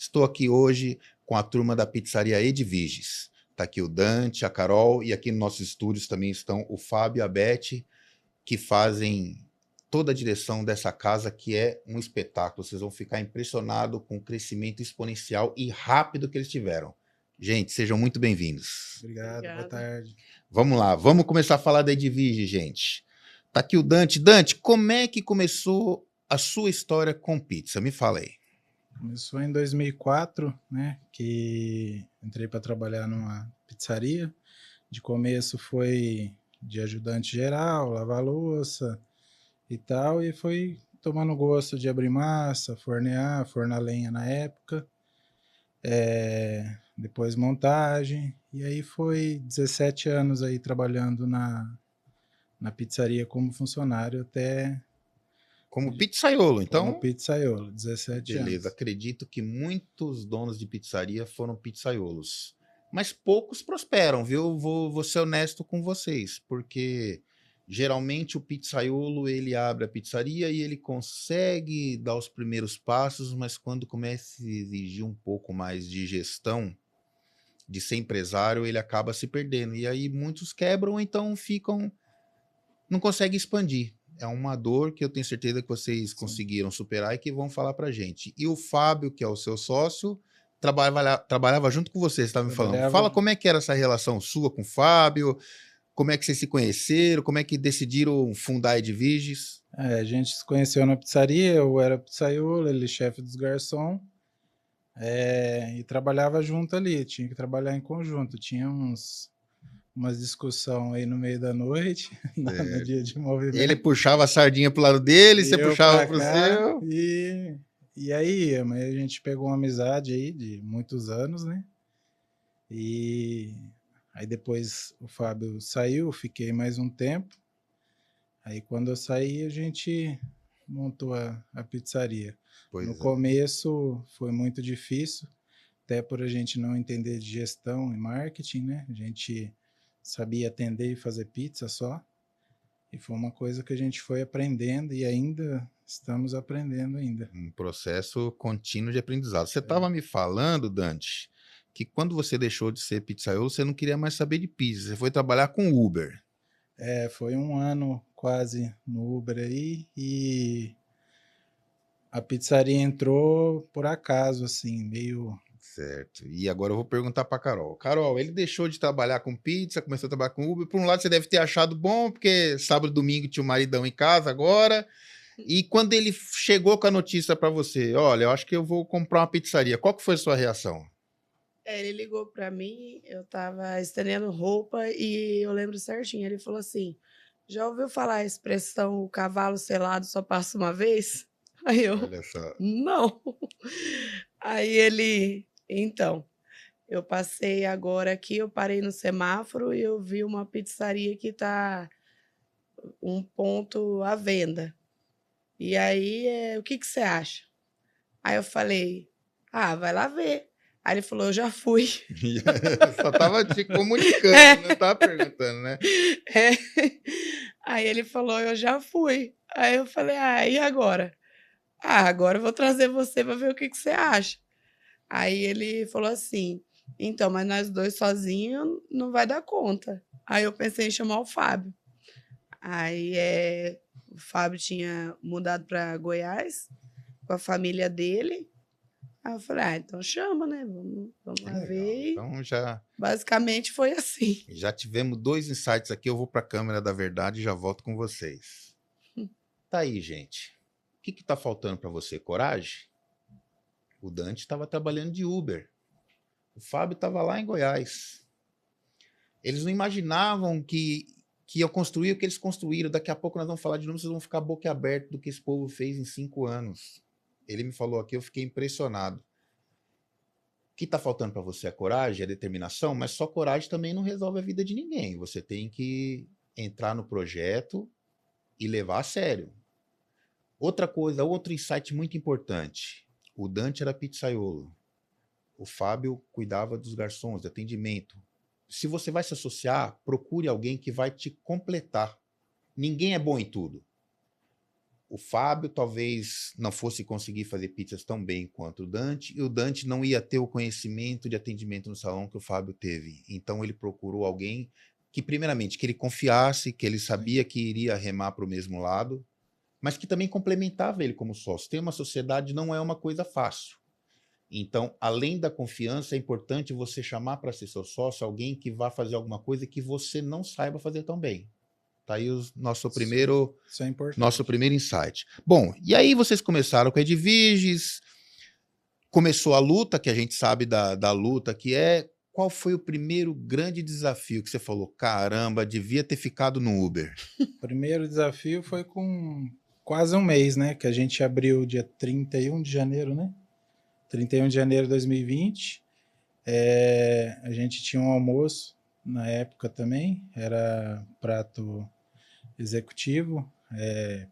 Estou aqui hoje com a turma da pizzaria Edviges. Está aqui o Dante, a Carol, e aqui nos nossos estúdios também estão o Fábio e a Beth, que fazem toda a direção dessa casa, que é um espetáculo. Vocês vão ficar impressionados com o crescimento exponencial e rápido que eles tiveram. Gente, sejam muito bem-vindos. Obrigado, Obrigada. boa tarde. Vamos lá, vamos começar a falar da Edviges, gente. Tá aqui o Dante. Dante, como é que começou a sua história com pizza? Me fala aí. Começou em 2004, né, que entrei para trabalhar numa pizzaria. De começo foi de ajudante geral, lavar louça e tal, e foi tomando gosto de abrir massa, fornear lenha na época, depois montagem, e aí foi 17 anos aí trabalhando na pizzaria como funcionário até Como pizzaiolo, então? como pizzaiolo, 17 Beleza, anos. acredito que muitos donos de pizzaria foram pizzaiolos. Mas poucos prosperam, viu? Vou ser honesto com vocês, porque geralmente o pizzaiolo ele abre a pizzaria e ele consegue dar os primeiros passos, mas quando começa a exigir um pouco mais de gestão, de ser empresário, ele acaba se perdendo. E aí muitos quebram, então ficam, não conseguem expandir. É uma dor que eu tenho certeza que vocês conseguiram superar e que vão falar pra gente. E o Fábio, que é o seu sócio, trabalhava junto com você estava me falando. Trabalhava- Fala como é que era essa relação sua com o Fábio, como é que vocês se conheceram, como é que decidiram fundar a Edviges. A gente se conheceu na pizzaria, eu era pizzaiolo, ele chefe dos garçons, e trabalhava junto ali, tinha que trabalhar em conjunto, tinha umas discussão aí no meio da noite, no dia de movimento. Ele puxava a sardinha pro lado dele, você eu puxava pra pro cá, seu. E aí, mas a gente pegou uma amizade aí de muitos anos, né? E aí depois o Fábio saiu, fiquei mais um tempo. Aí quando eu saí, a gente montou a pizzaria. Pois No é. começo foi muito difícil, até por a gente não entender de gestão e marketing, né? A gente sabia atender e fazer pizza só. E foi uma coisa que a gente foi aprendendo e ainda estamos aprendendo ainda. Um processo contínuo de aprendizado. Você estava me falando, Dante, que quando você deixou de ser pizzaiolo, você não queria mais saber de pizza, você foi trabalhar com Uber. Foi um ano quase no Uber aí e a pizzaria entrou por acaso, assim, meio... Certo. E agora eu vou perguntar para Carol. Carol, ele deixou de trabalhar com pizza, começou a trabalhar com Uber. Por um lado, você deve ter achado bom, porque sábado e domingo tinha o maridão em casa agora. E quando ele chegou com a notícia para você, olha, eu acho que eu vou comprar uma pizzaria, qual que foi a sua reação? Ele ligou para mim, eu estava estendendo roupa e eu lembro certinho. Ele falou assim: já ouviu falar a expressão o cavalo selado só passa uma vez? Aí eu, Olha só. não. Aí ele, então, eu passei agora aqui, eu parei no semáforo e eu vi uma pizzaria que está um ponto à venda. E aí, o que que você acha? Aí eu falei, vai lá ver. Aí ele falou, eu já fui. Só tava te comunicando, não tava perguntando, né? É. Aí ele falou, eu já fui. Aí eu falei, e agora? Agora eu vou trazer você para ver o que que você acha. Aí ele falou assim, então, mas nós dois sozinhos não vai dar conta. Aí eu pensei em chamar o Fábio. Aí o Fábio tinha mudado para Goiás com a família dele. Aí eu falei, então chama, né? Vamos lá ver. Então já Basicamente foi assim. já tivemos 2 insights aqui, eu vou para a câmera da verdade e já volto com vocês. Tá aí, gente. O que tá faltando para você? Coragem? O Dante estava trabalhando de Uber. O Fábio estava lá em Goiás. Eles não imaginavam que iam construir o que eles construíram. Daqui a pouco nós vamos falar de novo, vocês vão ficar boca aberta do que esse povo fez em 5 anos. Ele me falou aqui, eu fiquei impressionado. O que está faltando para você? A coragem, a determinação, mas só coragem também não resolve a vida de ninguém. Você tem que entrar no projeto e levar a sério. Outra coisa, outro insight muito importante. O Dante era pizzaiolo. O Fábio cuidava dos garçons, de atendimento. Se você vai se associar, procure alguém que vai te completar. Ninguém é bom em tudo. o Fábio talvez não fosse conseguir fazer pizzas tão bem quanto o Dante, e o Dante não ia ter o conhecimento de atendimento no salão que o Fábio teve. Então ele procurou alguém que, primeiramente, que ele confiasse, que ele Sim. sabia que iria remar para o mesmo lado, mas que também complementava ele como sócio. Ter uma sociedade não é uma coisa fácil. Então, além da confiança, é importante você chamar para ser seu sócio alguém que vá fazer alguma coisa que você não saiba fazer tão bem. Tá aí nosso Isso primeiro é importante. nosso primeiro insight. Bom, e aí vocês começaram com a Edviges, começou a luta, que a gente sabe da luta, que é... Qual foi o primeiro grande desafio que você falou? Caramba, devia ter ficado no Uber. O primeiro desafio foi com quase um mês, né? Que a gente abriu dia 31 de janeiro, né? 31 de janeiro de 2020. A gente tinha um almoço na época também, era prato executivo,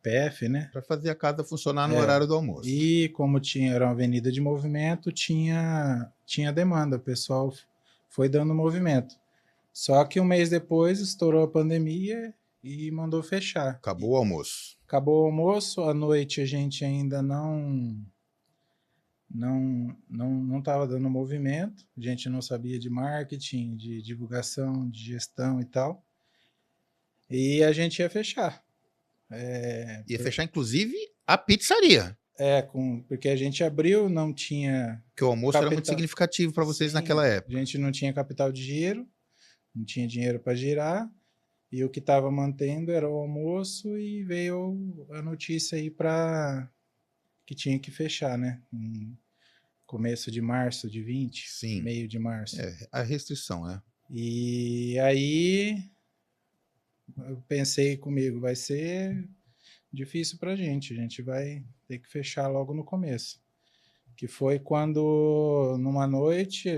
PF, né? Para fazer a casa funcionar no horário do almoço. E como era uma avenida de movimento, tinha demanda, o pessoal foi dando movimento. Só que um mês depois estourou a pandemia e mandou fechar. Acabou o almoço. Acabou o almoço, à noite a gente ainda não estava dando movimento, a gente não sabia de marketing, de divulgação, de gestão e tal. E a gente ia fechar. Ia fechar, inclusive, a pizzaria. Porque a gente abriu, não tinha... Porque o almoço era muito significativo para vocês naquela época. A gente não tinha capital de giro, não tinha dinheiro para girar, e o que estava mantendo era o almoço, e veio a notícia aí que tinha que fechar, né? Em começo de março de 20, Sim. Meio de março. A restrição, né? E aí eu pensei comigo, vai ser difícil pra gente, a gente vai ter que fechar logo no começo. Que foi quando, numa noite,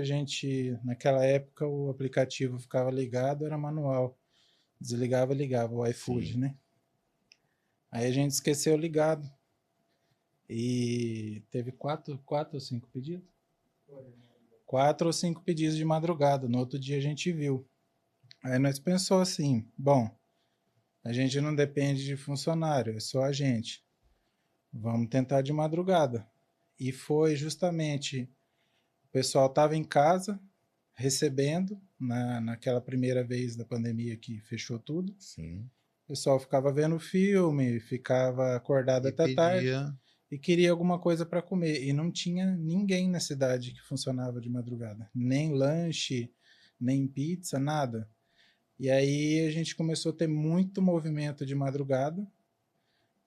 naquela época, o aplicativo ficava ligado, era manual. Desligava e ligava, o iFood, né? Aí a gente esqueceu ligado. E teve 4 ou 5 pedidos? 4 ou 5 pedidos de madrugada. No outro dia a gente viu. Aí nós pensou assim, bom, a gente não depende de funcionário, é só a gente. Vamos tentar de madrugada. E foi justamente, o pessoal estava em casa, recebendo, naquela primeira vez da pandemia que fechou tudo. Sim. O pessoal ficava vendo filme, ficava acordado até tarde e queria alguma coisa para comer. E não tinha ninguém na cidade que funcionava de madrugada. Nem lanche, nem pizza, nada. E aí a gente começou a ter muito movimento de madrugada,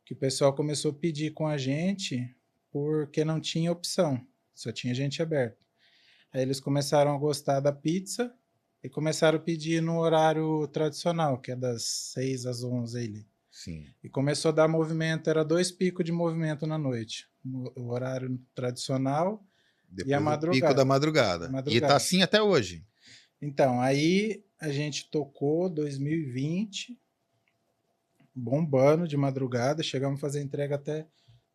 que o pessoal começou a pedir com a gente porque não tinha opção, só tinha gente aberta. Aí eles começaram a gostar da pizza e começaram a pedir no horário tradicional, que é das 6 às 11 ali. Sim. E começou a dar movimento, era 2 picos de movimento na noite. O horário tradicional depois e a madrugada. O pico da madrugada. E tá assim até hoje. Então, aí a gente tocou 2020, bombando de madrugada, chegamos a fazer entrega até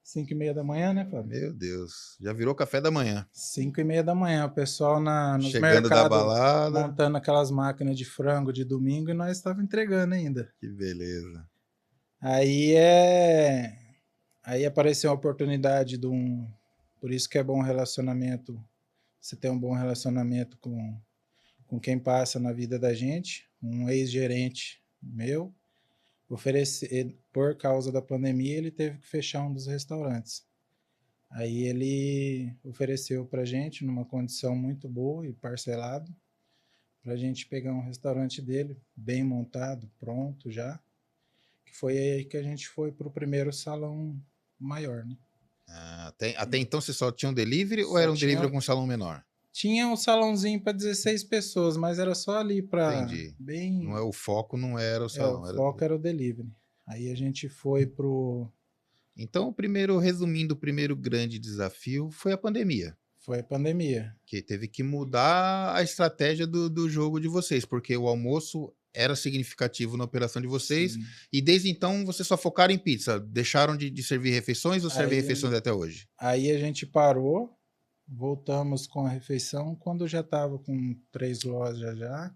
5h30 da manhã, né, Fábio? Meu Deus, já virou café da manhã. 5h30 da manhã, o pessoal nos chegando da balada, montando aquelas máquinas de frango de domingo e nós estávamos entregando ainda. Que beleza. Aí apareceu a oportunidade por isso que é bom relacionamento, você ter um bom relacionamento com quem passa na vida da gente. Um ex-gerente meu, por causa da pandemia, ele teve que fechar um dos restaurantes. Aí ele ofereceu para a gente, numa condição muito boa e parcelado, para a gente pegar um restaurante dele, bem montado, pronto já, que foi aí que a gente foi para o primeiro salão maior, né? Até então você só tinha um delivery ou era um delivery com um salão menor? Tinha um salãozinho para 16 pessoas, mas era só ali para... Entendi. O foco não era o salão. O foco era o delivery. Aí a gente foi pro... Então, resumindo, o primeiro grande desafio foi a pandemia. Foi a pandemia. Que teve que mudar a estratégia do jogo de vocês, porque o almoço era significativo na operação de vocês. Sim. E desde então vocês só focaram em pizza. Deixaram de servir refeições ou servem refeições até hoje? Aí a gente parou, voltamos com a refeição quando já estava com 3 lojas já.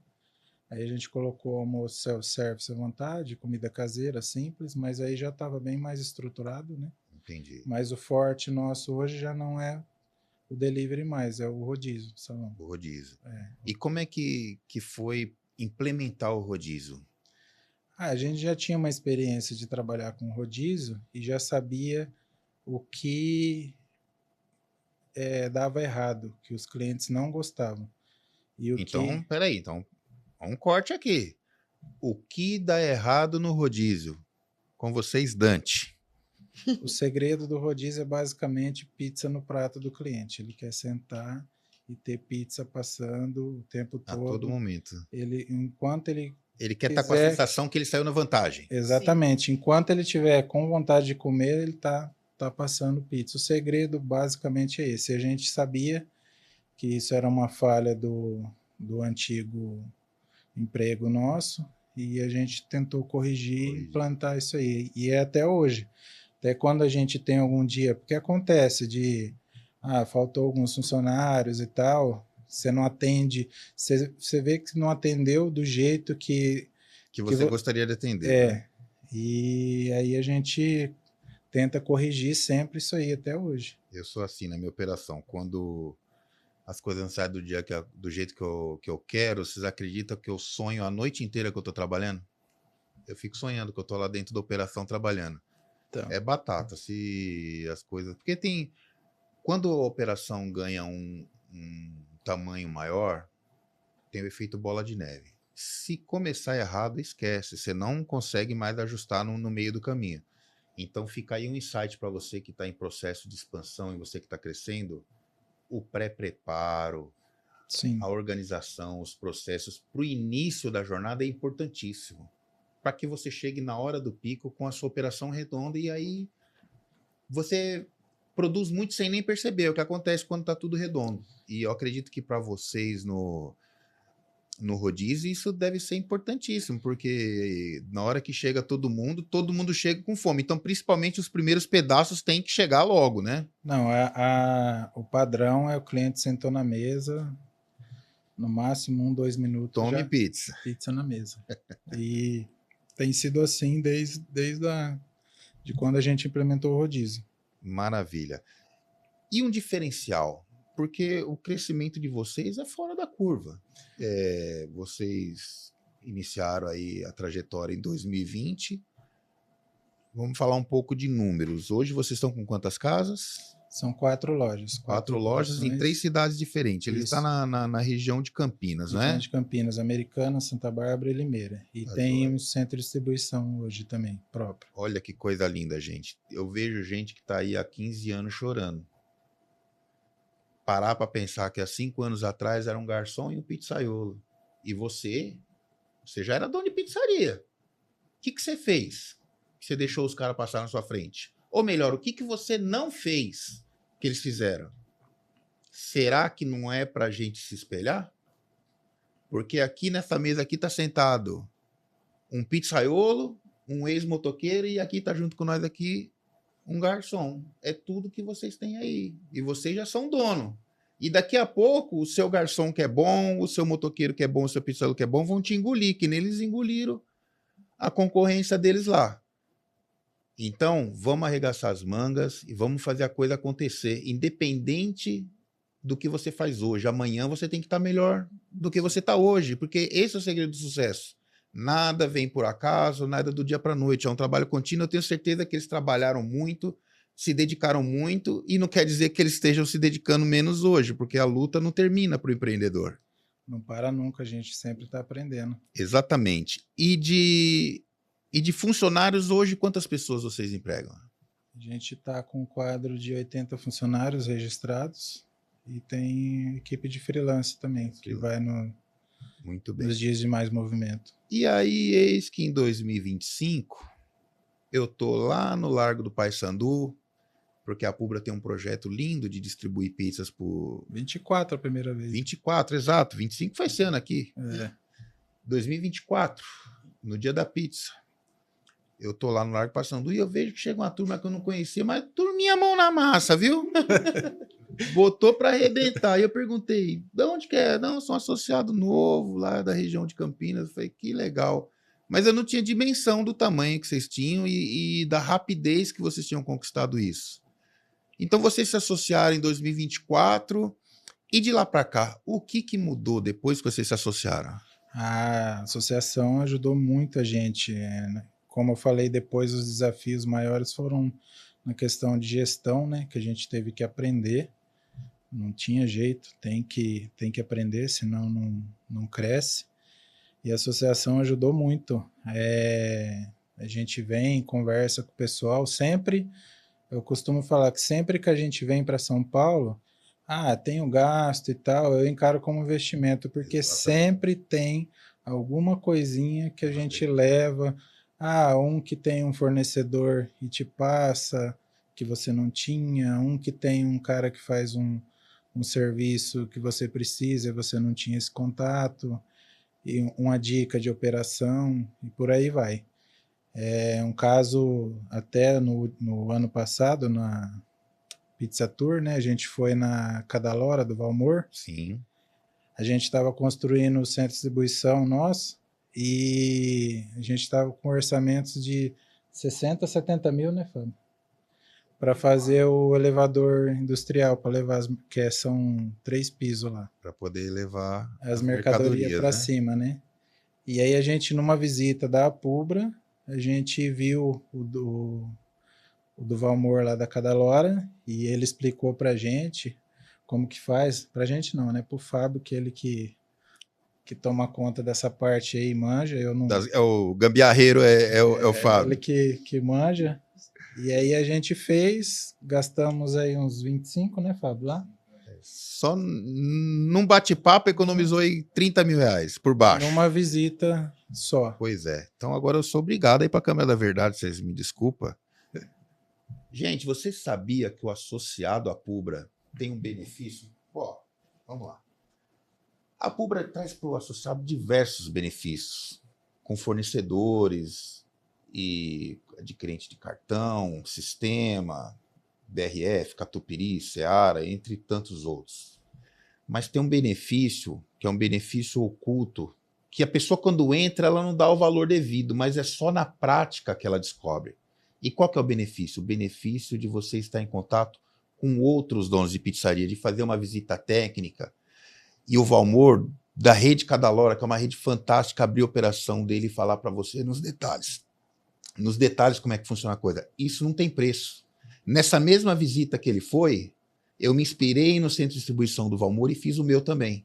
Aí a gente colocou almoço self-service à vontade, comida caseira, simples, mas aí já estava bem mais estruturado, né? Entendi. Mas o forte nosso hoje já não é o delivery mais, é o rodízio do salão. O rodízio. É. E como é que foi implementar o rodízio? A gente já tinha uma experiência de trabalhar com rodízio e já sabia o que dava errado, que os clientes não gostavam. E o Então, que peraí, então, um corte aqui. O que dá errado no rodízio? Com vocês, Dante. o segredo do rodízio é basicamente pizza no prato do cliente. Ele quer sentar e ter pizza passando o tempo A todo todo. momento. Enquanto ele Ele quer estar com a quiser, sensação que ele saiu na vantagem. exatamente, enquanto ele tiver com vontade de comer, ele tá passando pizza. O segredo basicamente é esse. A gente sabia que isso era uma falha do antigo emprego nosso e a gente tentou corrigir e implantar isso aí. E é até hoje. Até quando a gente tem algum dia, porque acontece de faltou alguns funcionários e tal, você não atende, você vê que não atendeu do jeito que você gostaria de atender. Né? E aí a gente tenta corrigir sempre isso aí até hoje. Eu sou assim na minha operação. Quando as coisas não saem do jeito que eu quero, vocês acreditam que eu sonho a noite inteira que eu estou trabalhando? Eu fico sonhando que eu estou lá dentro da operação trabalhando. Então. É batata, se as coisas... Porque quando a operação ganha um tamanho maior, tem o efeito bola de neve. Se começar errado, esquece. Você não consegue mais ajustar no meio do caminho. Então fica aí um insight para você que está em processo de expansão e você que está crescendo. O pré-preparo, a organização, os processos para o início da jornada é importantíssimo. Para que você chegue na hora do pico com a sua operação redonda e aí você produz muito sem nem perceber o que acontece quando está tudo redondo. E eu acredito que para vocês no rodízio isso deve ser importantíssimo, porque na hora que chega todo mundo chega com fome. Então, principalmente os primeiros pedaços têm que chegar logo, né? Não, o padrão é o cliente sentou na mesa, no máximo 1-2 minutos. Tome já, pizza. Pizza na mesa. E tem sido assim desde de quando a gente implementou o rodízio. Maravilha. E um diferencial? Porque o crescimento de vocês é fora da curva. Vocês iniciaram aí a trajetória em 2020. Vamos falar um pouco de números. Hoje vocês estão com quantas casas? São 4 lojas. 4 lojas em 3 cidades diferentes. Ele está na região de Campinas, não é? Região de Campinas, Americana, Santa Bárbara e Limeira. E tem um centro de distribuição hoje também, próprio. Olha que coisa linda, gente. Eu vejo gente que está aí há 15 anos chorando. Parar para pensar que há 5 anos atrás era um garçom e um pizzaiolo. E você já era dono de pizzaria. O que você fez? Que você deixou os caras passar na sua frente? Ou melhor, o que você não fez que eles fizeram? Será que não é para a gente se espelhar? Porque aqui nessa mesa aqui tá sentado um pizzaiolo, um ex-motoqueiro e aqui tá junto com nós aqui um garçom. É tudo que vocês têm aí. E vocês já são dono. E daqui a pouco, o seu garçom que é bom, o seu motoqueiro que é bom, o seu pizzaiolo que é bom, vão te engolir, que nem eles engoliram a concorrência deles lá. Então, vamos arregaçar as mangas e vamos fazer a coisa acontecer, independente do que você faz hoje. Amanhã você tem que estar melhor do que você está hoje, porque esse é o segredo do sucesso. Nada vem por acaso, nada do dia para a noite. É um trabalho contínuo. Eu tenho certeza que eles trabalharam muito, se dedicaram muito, e não quer dizer que eles estejam se dedicando menos hoje, porque a luta não termina para o empreendedor. Não para nunca, a gente sempre está aprendendo. Exatamente. E de funcionários hoje, quantas pessoas vocês empregam? A gente está com um quadro de 80 funcionários registrados e tem equipe de freelance também, que vai Muito bem. nos dias de mais movimento. E aí, eis que em 2025, eu tô lá no Largo do Paissandu, porque a Pubra tem um projeto lindo de distribuir pizzas por... 24 a primeira vez. 24, exato. 25 foi esse ano aqui. 2024, no dia da pizza. Eu tô lá no Largo do Paissandu e eu vejo que chega uma turma que eu não conhecia, mas turminha mão na massa, viu? Botou para arrebentar. E eu perguntei, de onde que é? Não, eu sou um associado novo lá da região de Campinas. Eu falei, que legal. Mas eu não tinha dimensão do tamanho que vocês tinham e da rapidez que vocês tinham conquistado isso. Então vocês se associaram em 2024 e de lá para cá, o que mudou depois que vocês se associaram? A associação ajudou muito a gente. Né? Como eu falei, depois os desafios maiores foram na questão de gestão, né? Que a gente teve que aprender. Não tinha jeito, tem que aprender, senão não cresce. E a associação ajudou muito. A gente vem, conversa com o pessoal, sempre, eu costumo falar que sempre que a gente vem para São Paulo, tem um gasto e tal, eu encaro como investimento, porque sempre tem alguma coisinha que a gente leva, um que tem um fornecedor e te passa, que você não tinha, um que tem um cara que faz um serviço que você precisa e você não tinha esse contato, e uma dica de operação, e por aí vai. Um caso, até no ano passado, na Pizza Tour, né, a gente foi na Cadalora do Valmor. Sim. A gente estava construindo o centro de distribuição nosso e a gente estava com orçamentos de 60, 70 mil, né, Fábio? Para fazer o elevador industrial, para levar, que são 3 pisos lá. Para poder levar as mercadorias para cima, né? E aí a gente, numa visita da Apubra, a gente viu o do Valmor lá da Cadalora e ele explicou pra gente como que faz. Pra gente não, né? Pro Fábio, que ele que toma conta dessa parte aí, manja. Eu não... o gambiarreiro é o Fábio. Ele que manja. E aí a gente fez, gastamos aí uns 25, né, Fábio, lá? Só num bate-papo economizou aí 30 mil reais por baixo. Numa visita só. Pois é. Então agora eu sou obrigado a ir para a Câmara da Verdade, vocês me desculpam. Gente, você sabia que o associado à Pubra tem um benefício? Vamos lá. A Pubra traz para o associado diversos benefícios, com fornecedores e adquirente de cartão, sistema, BRF, Catupiry, Seara, entre tantos outros. Mas tem um benefício, que é um benefício oculto, que a pessoa, quando entra, ela não dá o valor devido, mas é só na prática que ela descobre. E qual que é o benefício? O benefício de você estar em contato com outros donos de pizzaria, de fazer uma visita técnica. E o Valmor, da rede Cadalora, que é uma rede fantástica, abrir a operação dele e falar para você nos detalhes. Nos detalhes como é que funciona a coisa. Isso não tem preço. Nessa mesma visita que ele foi, eu me inspirei no centro de distribuição do Valmor e fiz o meu também.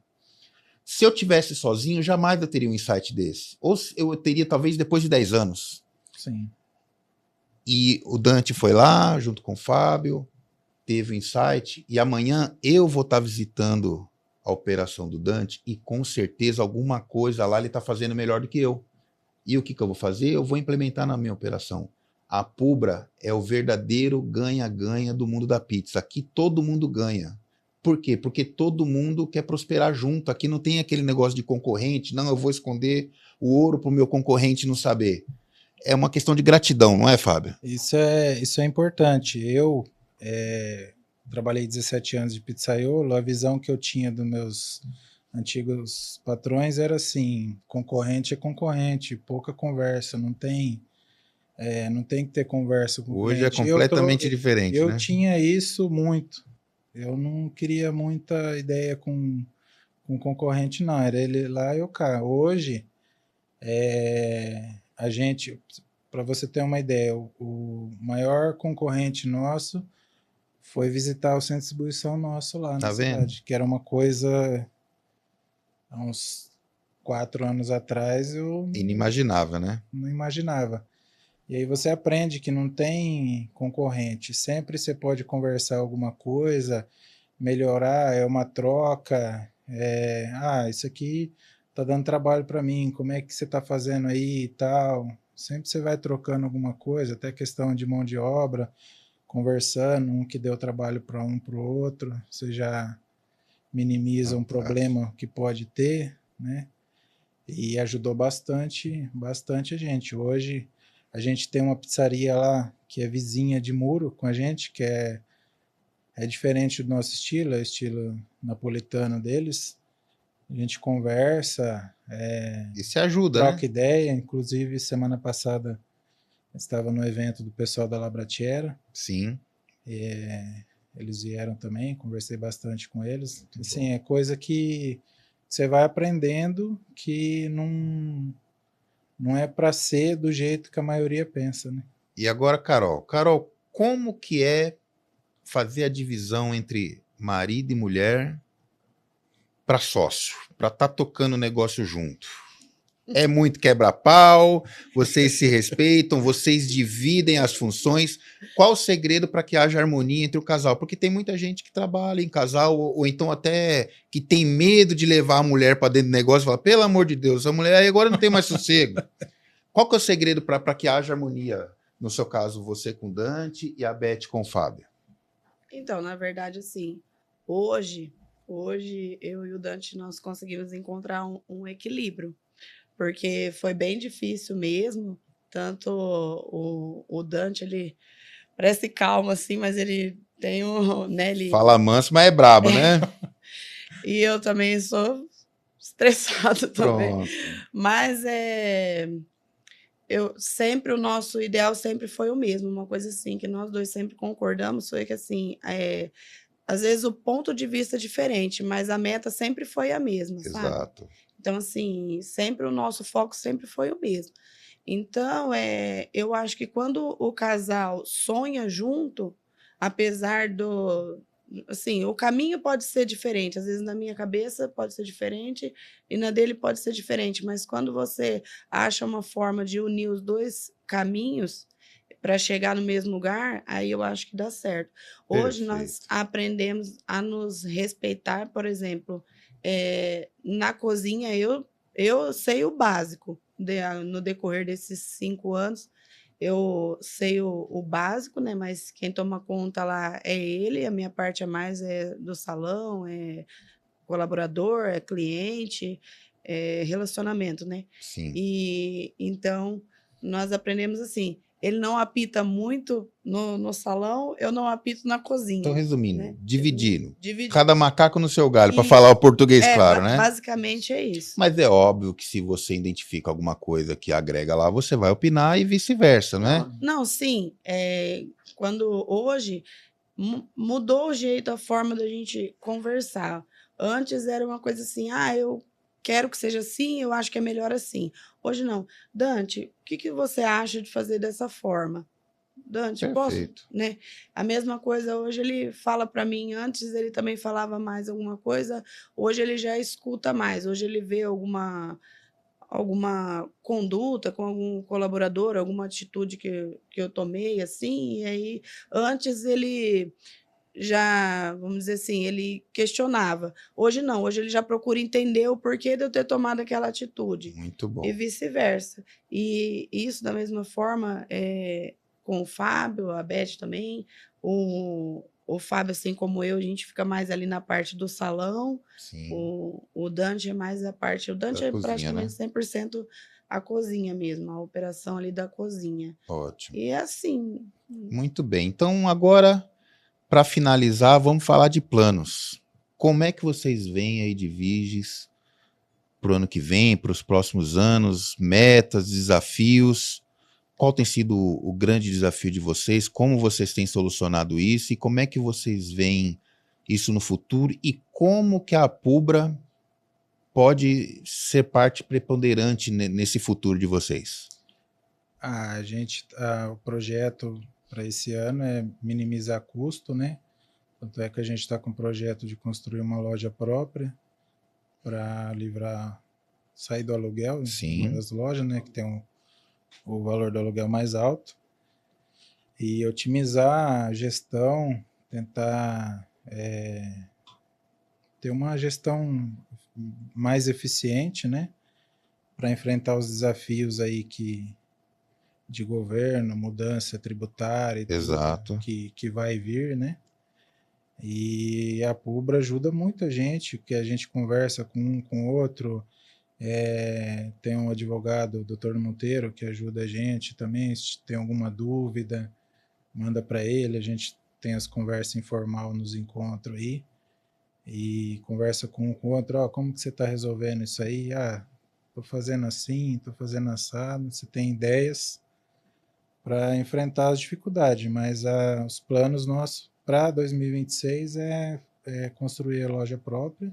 Se eu tivesse sozinho, jamais eu teria um insight desse. Ou eu teria, talvez, depois de 10 anos. Sim. E o Dante foi lá, junto com o Fábio, teve o insight, e amanhã eu vou estar visitando a operação do Dante, e com certeza alguma coisa lá ele está fazendo melhor do que eu. E o que eu vou fazer? Eu vou implementar na minha operação. A Pubra é o verdadeiro ganha-ganha do mundo da pizza. Aqui todo mundo ganha. Por quê? Porque todo mundo quer prosperar junto. Aqui não tem aquele negócio de concorrente. Não, eu vou esconder o ouro para o meu concorrente não saber. É uma questão de gratidão, não é, Fábio? Isso é importante. Eu trabalhei 17 anos de pizzaiolo. A visão que eu tinha dos meus antigos patrões era assim: concorrente é concorrente, pouca conversa, não tem que ter conversa com o cliente. Hoje é completamente diferente, eu né? tinha isso muito. Eu não queria muita ideia com concorrente, não. Era ele lá e eu cá. Hoje, a gente, para você ter uma ideia, o maior concorrente nosso foi visitar o centro de distribuição nosso lá na cidade, que era uma coisa... Há uns 4 anos atrás eu... Inimaginável, né? Não imaginava. E aí você aprende que não tem concorrente. Sempre você pode conversar alguma coisa, melhorar, é uma troca. Isso aqui tá dando trabalho para mim, como é que você tá fazendo aí e tal. Sempre você vai trocando alguma coisa, até questão de mão de obra, conversando, um que deu trabalho para um, para o outro. Você já... minimiza um problema que pode ter, né? E ajudou bastante a gente. Hoje a gente tem uma pizzaria lá que é vizinha de muro com a gente, que é É diferente do nosso estilo, é o estilo napolitano deles. A gente conversa, E se ajuda, troca né? ideia. Inclusive, semana passada, estava no evento do pessoal da Labratiera. Sim. Eles vieram também, conversei bastante com eles. Assim, é coisa que você vai aprendendo que não é para ser do jeito que a maioria pensa, né? E agora, Carol. Carol, como que é fazer a divisão entre marido e mulher para sócio, para estar tocando o negócio junto? É muito quebra-pau, vocês se respeitam, vocês dividem as funções. Qual o segredo para que haja harmonia entre o casal? Porque tem muita gente que trabalha em casal, ou então até que tem medo de levar a mulher para dentro do negócio e fala, pelo amor de Deus, a mulher aí agora não tem mais sossego. Qual que é o segredo para que haja harmonia? No seu caso, você com Dante e a Beth com o Fábio. Então, na verdade, assim, hoje eu e o Dante nós conseguimos encontrar um equilíbrio, porque foi bem difícil mesmo. Tanto o Dante, ele parece calmo assim, mas ele tem né, Fala manso, mas é brabo, né? E eu também sou estressado também. Pronto. Mas o nosso ideal sempre foi o mesmo, uma coisa assim, que nós dois sempre concordamos, foi que assim, às vezes o ponto de vista é diferente, mas a meta sempre foi a mesma, sabe? Exato. Então, assim, sempre o nosso foco sempre foi o mesmo. Então, eu acho que quando o casal sonha junto, apesar do. Assim, o caminho pode ser diferente. Às vezes, na minha cabeça pode ser diferente e na dele pode ser diferente. Mas quando você acha uma forma de unir os dois caminhos para chegar no mesmo lugar, aí eu acho que dá certo. Hoje nós Perfeito. aprendemos a nos respeitar, por exemplo, na cozinha eu sei o básico. No decorrer desses 5 anos, eu sei o básico, né? Mas quem toma conta lá é ele, a minha parte a mais é do salão, é colaborador, é cliente, é relacionamento, né? Sim. E então nós aprendemos assim. Ele não apita muito no salão, eu não apito na cozinha. Então, resumindo, né? dividindo. Dividir. Cada macaco no seu galho, para Isso. falar o português claro, né? Basicamente é isso. Mas é óbvio que se você identifica alguma coisa que agrega lá, você vai opinar e vice-versa, né? Não, sim. Quando hoje mudou o jeito, a forma da gente conversar. Antes era uma coisa assim, eu quero que seja assim, eu acho que é melhor assim. Hoje não. Dante, o que você acha de fazer dessa forma? Dante, posso, Perfeito. né? A mesma coisa hoje ele fala para mim, antes ele também falava mais alguma coisa, hoje ele já escuta mais, hoje ele vê alguma conduta com algum colaborador, alguma atitude que eu tomei assim, e aí antes ele já, vamos dizer assim, ele questionava. Hoje não, hoje ele já procura entender o porquê de eu ter tomado aquela atitude. Muito bom. E vice-versa. E isso, da mesma forma, com o Fábio, a Beth também, o Fábio, assim como eu, a gente fica mais ali na parte do salão, Sim. o Dante é mais a parte. O Dante Da é cozinha, praticamente né? 100% a cozinha mesmo, a operação ali da cozinha. Ótimo. E é assim. Muito bem. Então, agora, para finalizar, vamos falar de planos. Como é que vocês veem aí de Viges para o ano que vem, para os próximos anos, metas, desafios? Qual tem sido o grande desafio de vocês? Como vocês têm solucionado isso? E como é que vocês veem isso no futuro? E como que a Apubra pode ser parte preponderante nesse futuro de vocês? O projeto para esse ano é minimizar custo, né? Tanto é que a gente está com o projeto de construir uma loja própria para sair do aluguel, Sim. uma das lojas, né? Que tem o valor do aluguel mais alto. E otimizar a gestão, tentar ter uma gestão mais eficiente, né? Para enfrentar os desafios aí de governo, mudança tributária e Exato. tudo que vai vir, né? E a Apubra ajuda muito a gente, porque a gente conversa com um com o outro. Tem um advogado, o Dr. Monteiro, que ajuda a gente também. Se tem alguma dúvida, manda para ele, a gente tem as conversas informais nos encontros aí, e conversa com o outro, ó, como que você está resolvendo isso aí? Ah, tô fazendo assim, tô fazendo assado, você tem ideias para enfrentar as dificuldades, mas os planos nossos para 2026 é construir a loja própria,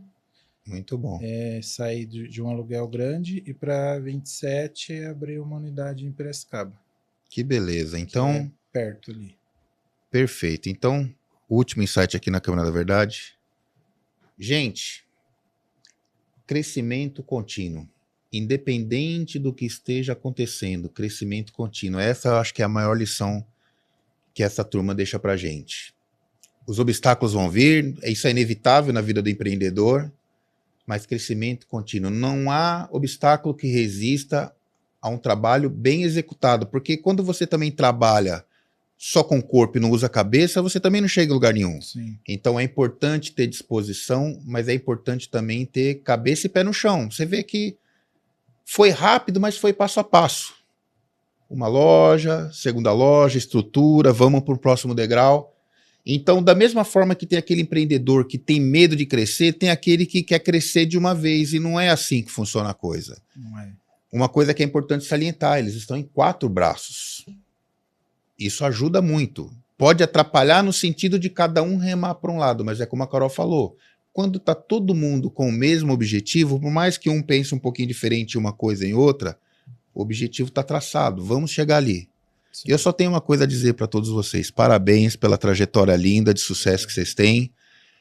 Muito bom. sair de um aluguel grande e para 27 abrir uma unidade em Piracicaba. Que beleza. Que Então, é perto ali. perfeito. Então, último insight aqui na Câmara da Verdade. Gente, crescimento contínuo. Independente do que esteja acontecendo, crescimento contínuo. Essa eu acho que é a maior lição que essa turma deixa pra gente. Os obstáculos vão vir, isso é inevitável na vida do empreendedor, mas crescimento contínuo. Não há obstáculo que resista a um trabalho bem executado, porque quando você também trabalha só com o corpo e não usa a cabeça, você também não chega em lugar nenhum. Sim. Então é importante ter disposição, mas é importante também ter cabeça e pé no chão. Você vê que foi rápido, mas foi passo a passo. Uma loja, segunda loja, estrutura, vamos para o próximo degrau. Então, da mesma forma que tem aquele empreendedor que tem medo de crescer, tem aquele que quer crescer de uma vez, e não é assim que funciona a coisa. Não é. Uma coisa que é importante salientar, eles estão em 4 braços. Isso ajuda muito. Pode atrapalhar no sentido de cada um remar para um lado, mas é como a Carol falou, quando está todo mundo com o mesmo objetivo, por mais que um pense um pouquinho diferente uma coisa em outra, o objetivo está traçado, vamos chegar ali. Sim. E eu só tenho uma coisa a dizer para todos vocês, parabéns pela trajetória linda de sucesso que vocês têm,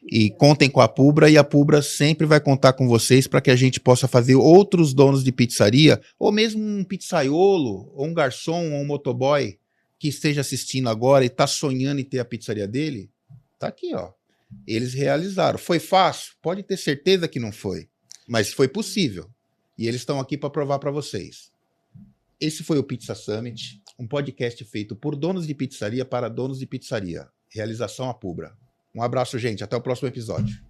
e contem com a Pubra, e a Pubra sempre vai contar com vocês para que a gente possa fazer outros donos de pizzaria, ou mesmo um pizzaiolo, ou um garçom, ou um motoboy, que esteja assistindo agora e está sonhando em ter a pizzaria dele, tá aqui, ó. Eles realizaram. Foi fácil? Pode ter certeza que não foi, mas foi possível. E eles estão aqui para provar para vocês. Esse foi o Pizza Summit, um podcast feito por donos de pizzaria para donos de pizzaria. Realização a Pubra. Um abraço, gente. Até o próximo episódio.